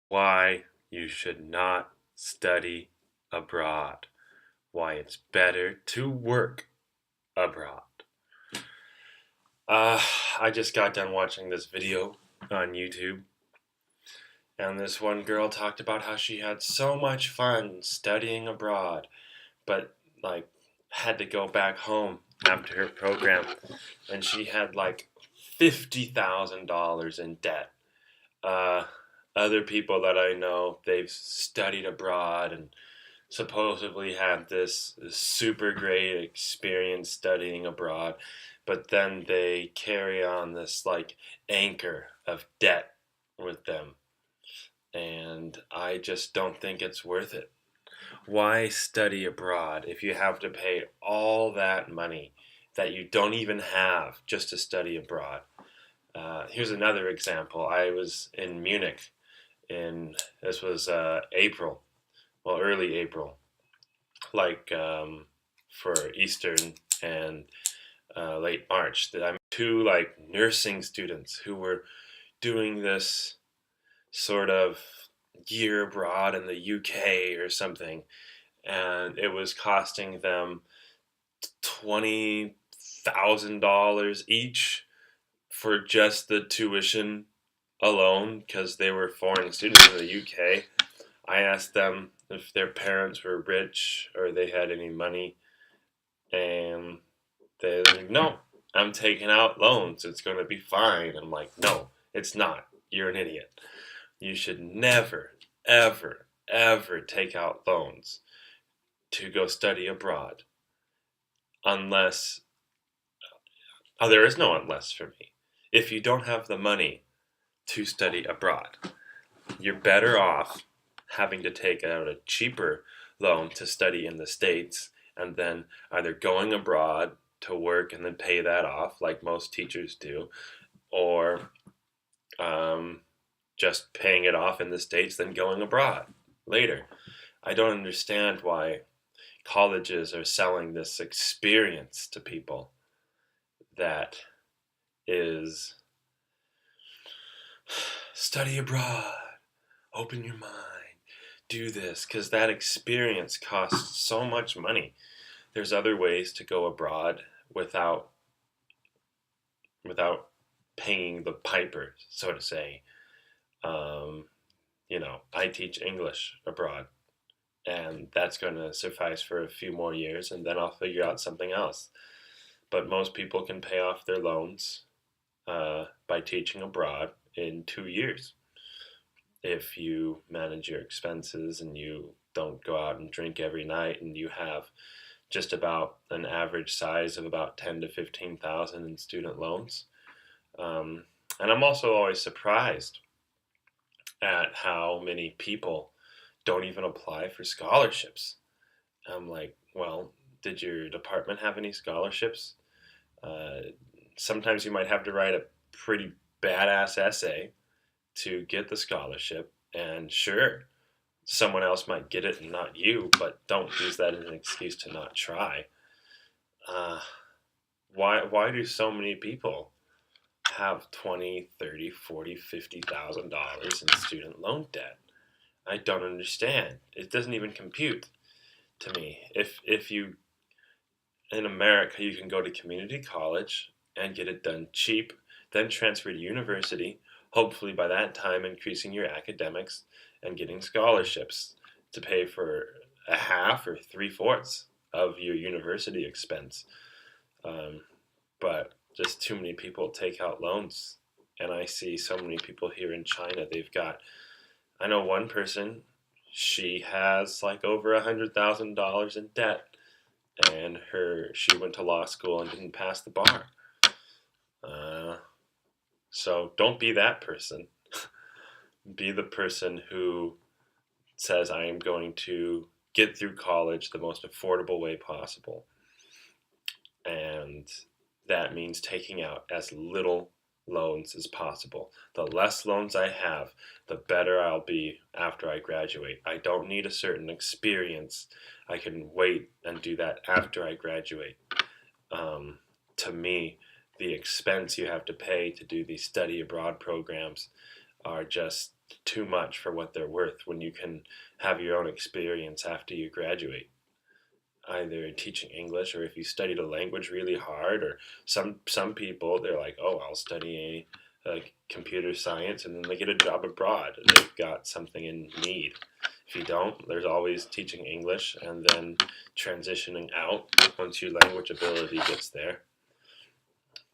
Why you should not study abroad. Why it's better to work abroad. Uh, I just got done watching this video on YouTube, and this one girl talked about how she had so much fun studying abroad, but like had to go back home after her program, and she had like $50,000 in debt. Uh, Other people that I know, they've studied abroad and supposedly had this super great experience studying abroad, but then they carry on this like anchor of debt with them. And I just don't think it's worth it. Why study abroad if you have to pay all that money that you don't even have just to study abroad? Here's another example. I was in Munich in this was April, well, early April, like for Easter and late March. That I'm two like nursing students who were doing this sort of year abroad in the UK or something, and it was costing them $20,000 each for just the tuition alone because they were foreign students in the UK. I asked them if their parents were rich or they had any money, and they're like, no, I'm taking out loans. It's going to be fine. I'm like, no, it's not. You're an idiot. You should never, ever, ever take out loans to go study abroad unless, oh, there is no unless for me. If you don't have the money to study abroad, you're better off having to take out a cheaper loan to study in the States and then either going abroad to work and then pay that off like most teachers do, or just paying it off in the States, then going abroad later. I don't understand why colleges are selling this experience to people that is study abroad, open your mind, do this, because that experience costs so much money. There's other ways to go abroad without paying the piper, so to say. Um, I teach English abroad, and that's going to suffice for a few more years, and then I'll figure out something else. But most people can pay off their loans by teaching abroad in 2 years if you manage your expenses and you don't go out and drink every night and you have just about an average size of about 10 to 15,000 in student loans. And I'm also always surprised at how many people don't even apply for scholarships. I'm like, well, did your department have any scholarships? Uh, Sometimes you might have to write a pretty badass essay to get the scholarship, and sure, someone else might get it and not you, but don't use that as an excuse to not try. Uh, why do so many people have 20, 30, 40, $50,000 in student loan debt? I don't understand. It doesn't even compute to me. If you in America you can go to community college and get it done cheap, then transfer to university, hopefully by that time increasing your academics and getting scholarships to pay for a half or three-fourths of your university expense. Um, but just too many people take out loans. And I see so many people here in China, I know one person, she has like over $100,000 in debt, and she went to law school and didn't pass the bar. Uh, so don't be that person. Be the person who says, I am going to get through college the most affordable way possible. And that means taking out as little loans as possible. The less loans I have, the better I'll be after I graduate. I don't need a certain experience. I can wait and do that after I graduate. To me, the expense you have to pay to do these study abroad programs are just too much for what they're worth when you can have your own experience after you graduate, either teaching English or if you studied a language really hard, or some people they're like, oh, I'll study computer science, and then they get a job abroad and they've got something in need. If you don't, there's always teaching English and then transitioning out once your language ability gets there.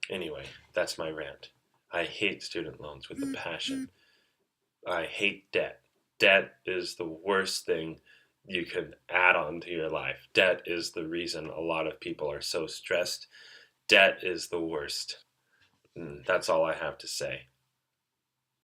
Anyway, that's my rant. I hate student loans with a passion. I hate debt. Debt is the worst thing you can add on to your life. Debt is the reason a lot of people are so stressed. Debt is the worst. That's all I have to say.